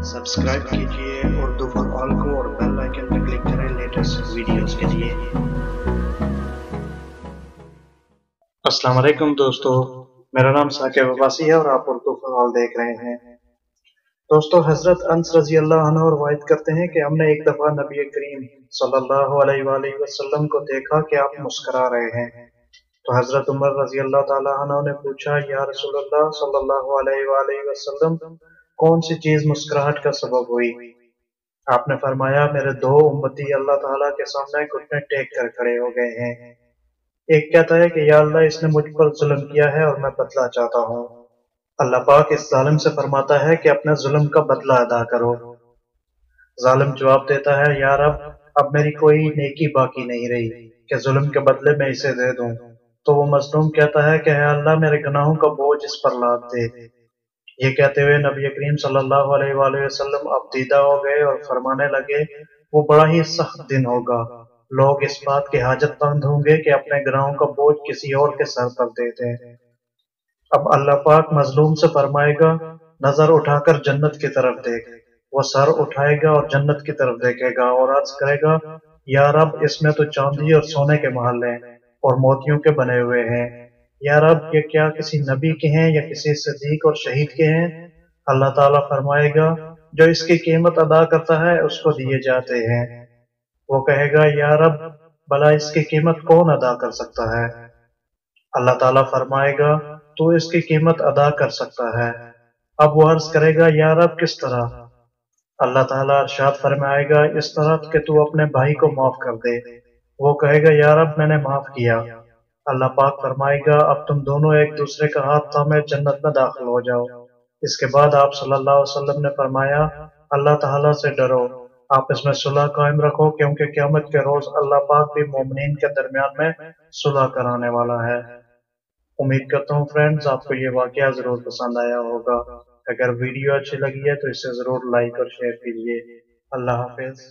Subscribe कीजिए Urdu for all को और बेल आइकन पर क्लिक करें लेटेस्ट वीडियोस के लिए। अस्सलाम वालेकुम दोस्तों, मेरा नाम साकिब अब्बासी है और आप उर्दू फॉर ऑल देख रहे हैं। दोस्तों, हजरत अनस रजी अल्लाह अन्हु रवायत करते हैं कि हमने एक दफा नबी करीम सल्लल्लाहु अलैहि वसल्लम को देखा कि आप मुस्कुरा रहे हैं। तो हजरत उमर रजी अल्लाह ताला अन्हु ने पूछा, या रसूलल्लाह सल्लल्लाहु अलैहि वसल्लम, कौन सी चीज मुस्कुराहट का सबब हुई? आपने फरमाया, मेरे दो उम्मती अल्लाह ताला के सामने घुटने टेक कर खड़े हो गए हैं। एक कहता है कि या अल्लाह, इसने मुझ पर जुल्म किया है और मैं बदला चाहता हूँ। अल्लाह पाक इस जालिम से फरमाता है कि अपने जुल्म का बदला अदा करो। जालिम जवाब देता है, या रब, अब मेरी कोई नेकी बाकी नहीं रही कि जुल्म के बदले में इसे दे दूं। तो वो मजलूम कहता है कि या अल्लाह, मेरे गुनाहों का बोझ इस पर लाद दे। ये कहते हुए नबी करीम सल्लल्लाहु अलैहि वसल्लम अब दीदा हो गए और फरमाने लगे, वो बड़ा ही सख्त दिन होगा। लोग इस बात के हाजतमंद होंगे कि अपने गुनाहों का बोझ किसी और के सर पर दे दें। अब अल्लाह पाक मजलूम से फरमाएगा, नजर उठाकर जन्नत की तरफ देख। वो सर उठाएगा और जन्नत की तरफ देखेगा और अर्ज करेगा, या रब, इसमें तो चांदी और सोने के महल हैं और मोतियों के बने हुए हैं। या रब, ये क्या किसी नबी के हैं या किसी सिद्दीक और शहीद के हैं? अल्लाह ताला फरमाएगा, जो इसकी कीमत अदा करता है उसको दिए जाते हैं। वो कहेगा, या रब, भला इसकी कीमत कौन अदा कर सकता है? अल्लाह ताला फरमाएगा, तू इसकी कीमत अदा कर सकता है। अब वो अर्ज करेगा, या रब, किस तरह? अल्लाह ताला इरशाद फरमाएगा, इस तरह कि तू अपने भाई को माफ कर दे। वो कहेगा, या रब, मैंने माफ किया। अल्लाह पाक फरमाएगा, अब तुम दोनों एक दूसरे का हाथ थामे जन्नत में दाखिल हो जाओ। इसके बाद आप सल्लल्लाहु अलैहि वसल्लम ने फरमाया, अल्लाह ताला से डरो, आप इसमें सुलह कायम रखो, क्योंकि क़यामत के रोज अल्लाह पाक भी मोमिनीन के दरमियान में सुलह कराने वाला है। उम्मीद करता हूँ फ्रेंड्स, आपको ये वाकया जरूर पसंद आया होगा। अगर वीडियो अच्छी लगी है तो इसे जरूर लाइक और शेयर कीजिए। अल्लाह हाफिज।